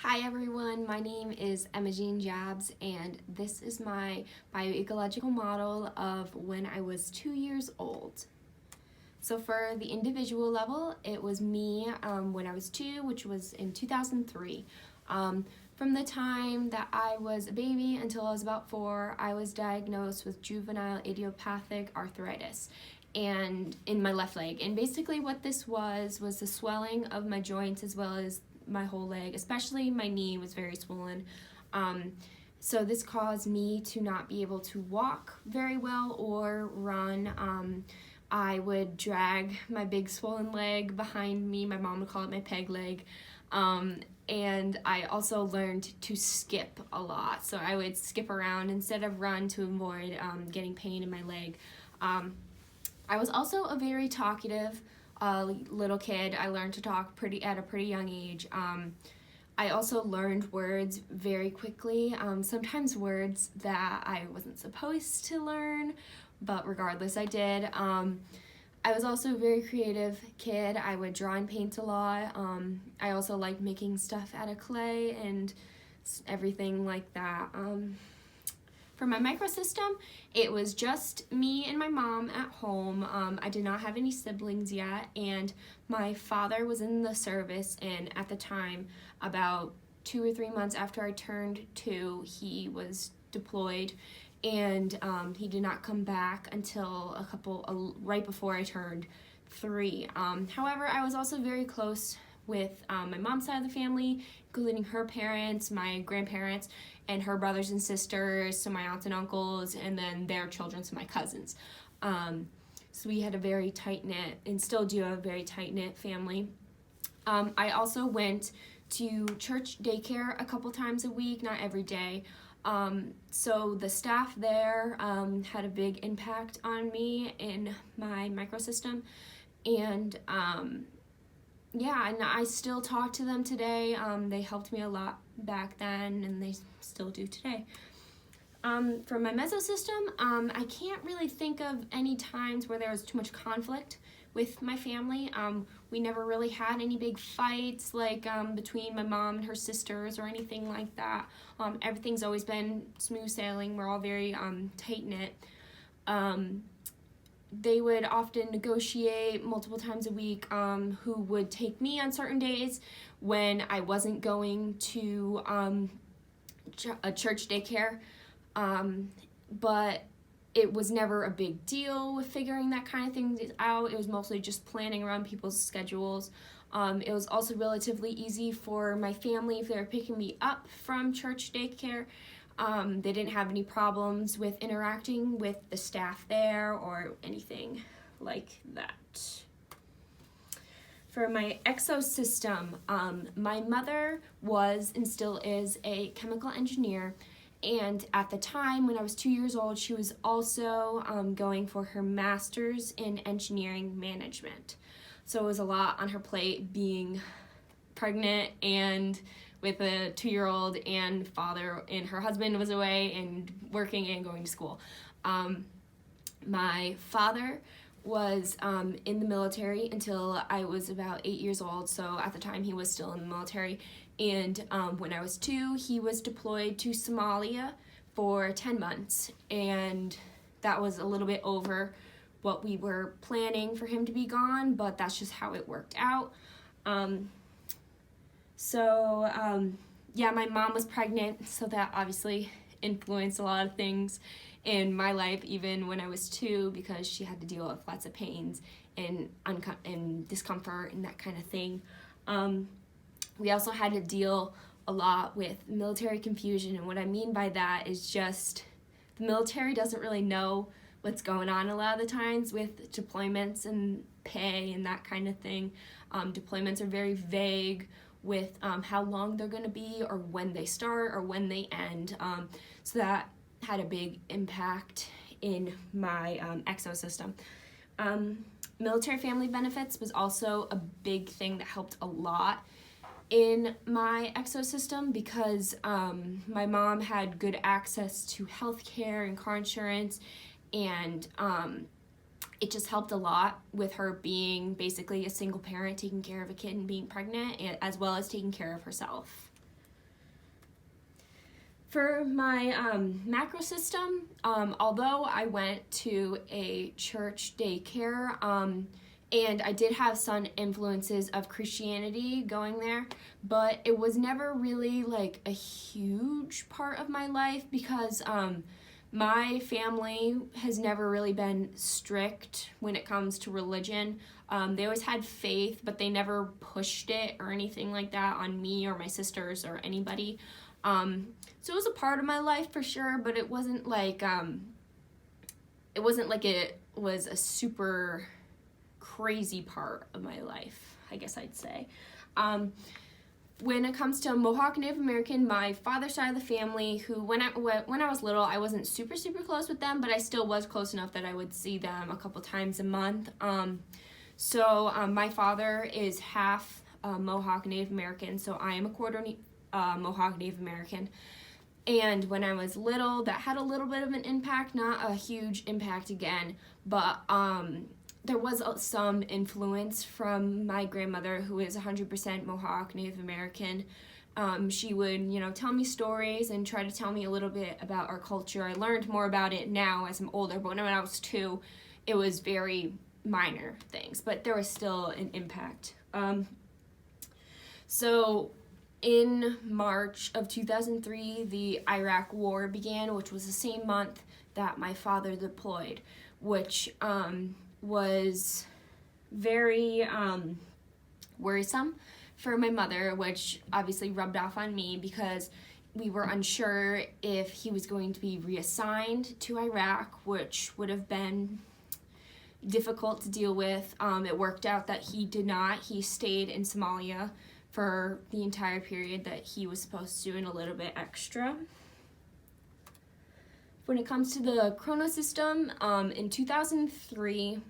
Hi everyone, my name is Emma Jean Jabs, and this is my bioecological model of when I was 2 years old. So for the individual level, it was me when I was 2, which was in 2003. From the time that I was a baby until I was about 4, I was diagnosed with juvenile idiopathic arthritis and in my left leg. And basically what this was the swelling of my joints as well as my whole leg, especially my knee was very swollen. So this caused me to not be able to walk very well or run. I would drag my big swollen leg behind me. My mom would call it my peg leg. And I also learned to skip a lot. So I would skip around instead of run to avoid getting pain in my leg. I was also a very talkative little kid. I learned to talk at a pretty young age. I also learned words very quickly, sometimes words that I wasn't supposed to learn, but regardless I did. I was also a very creative kid. I would draw and paint a lot. I also liked making stuff out of clay and everything like that. For my microsystem, it was just me and my mom at home. I did not have any siblings yet, and my father was in the service, and at the time, about 2 or 3 months after I turned 2, he was deployed, and he did not come back until right before I turned 3. However, I was also very close with my mom's side of the family, including her parents, my grandparents, and her brothers and sisters, so my aunts and uncles, and then their children, so my cousins. So we had a very tight-knit, and still do have a very tight-knit family. I also went to church daycare a couple times a week, not every day. So the staff there had a big impact on me in my microsystem, and yeah, and I still talk to them today. They helped me a lot back then, and they still do today. For my mesosystem, I can't really think of any times where there was too much conflict with my family. We never really had any big fights like between my mom and her sisters or anything like that. Everything's always been smooth sailing. We're all very tight-knit. They would often negotiate multiple times a week who would take me on certain days when I wasn't going to a church daycare. But it was never a big deal with figuring that kind of thing out. It was mostly just planning around people's schedules. It was also relatively easy for my family if they were picking me up from church daycare. They didn't have any problems with interacting with the staff there or anything like that. For my exosystem, my mother was and still is a chemical engineer, and at the time when I was 2 years old, she was also going for her master's in engineering management. So it was a lot on her plate being pregnant and with a 2-year-old and father, and her husband was away and working and going to school. My father was in the military until I was about 8 years old, so at the time he was still in the military. And when I was 2, he was deployed to Somalia for 10 months, and that was a little bit over what we were planning for him to be gone, but that's just how it worked out. Yeah, my mom was pregnant, so that obviously influenced a lot of things in my life, even when I was 2, because she had to deal with lots of pains and discomfort and that kind of thing. We also had to deal a lot with military confusion, and what I mean by that is just the military doesn't really know what's going on a lot of the times with deployments and pay and that kind of thing. Deployments are very vague with how long they're going to be or when they start or when they end. So that had a big impact in my exosystem. Military family benefits was also a big thing that helped a lot in my exosystem because my mom had good access to health care and car insurance, and it just helped a lot with her being basically a single parent taking care of a kid and being pregnant, as well as taking care of herself. For my macro system, although I went to a church daycare, and I did have some influences of Christianity going there, but it was never really like a huge part of my life because my family has never really been strict when it comes to religion. They always had faith, but they never pushed it or anything like that on me or my sisters or anybody. So it was a part of my life for sure, but it wasn't like it was a super crazy part of my life, I guess I'd say. When it comes to Mohawk Native American, my father's side of the family, who when I was little, I wasn't super close with them, but I still was close enough that I would see them a couple times a month. My father is half Mohawk Native American, so I am a quarter Mohawk Native American. And when I was little, that had a little bit of an impact, not a huge impact again, but there was some influence from my grandmother, who is 100% Mohawk Native American. She would, tell me stories and try to tell me a little bit about our culture. I learned more about it now as I'm older, but when I was 2, it was very minor things, but there was still an impact. In March of 2003, the Iraq War began, which was the same month that my father deployed, which was very worrisome for my mother, which obviously rubbed off on me because we were unsure if he was going to be reassigned to Iraq, which would have been difficult to deal with. It worked out that he did not. He stayed in Somalia for the entire period that he was supposed to and a little bit extra. When it comes to the chrono system, in 2003,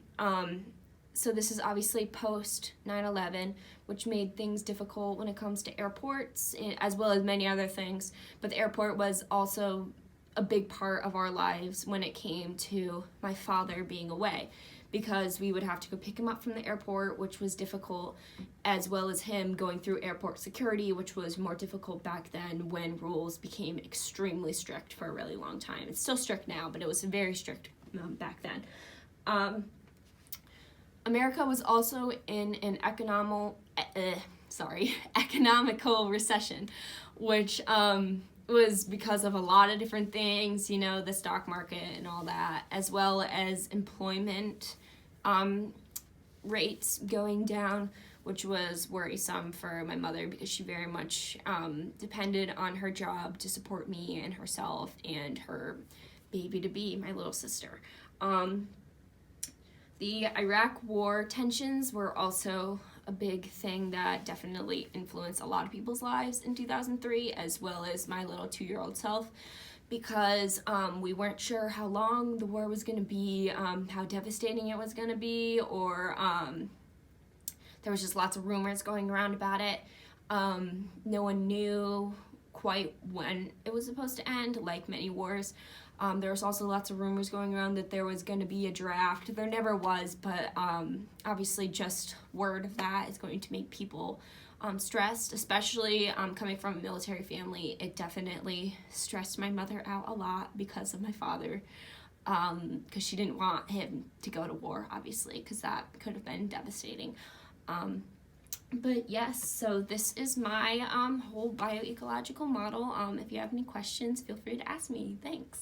so this is obviously post 9/11, which made things difficult when it comes to airports, as well as many other things. But the airport was also a big part of our lives when it came to my father being away, because we would have to go pick him up from the airport, which was difficult, as well as him going through airport security, which was more difficult back then when rules became extremely strict for a really long time. It's still strict now, but it was very strict back then. America was also in an economical recession, which was because of a lot of different things, the stock market and all that, as well as employment rates going down, which was worrisome for my mother because she very much depended on her job to support me and herself and her baby-to-be, my little sister. The Iraq War tensions were also a big thing that definitely influenced a lot of people's lives in 2003, as well as my little 2-year-old self, because we weren't sure how long the war was going to be, how devastating it was going to be, or there was just lots of rumors going around about it. No one knew quite when it was supposed to end, like many wars. There was also lots of rumors going around that there was going to be a draft. There never was, but obviously just word of that is going to make people stressed, especially coming from a military family. It definitely stressed my mother out a lot because of my father, because she didn't want him to go to war, obviously, because that could have been devastating. But yes, so this is my whole bioecological model. If you have any questions, feel free to ask me. Thanks.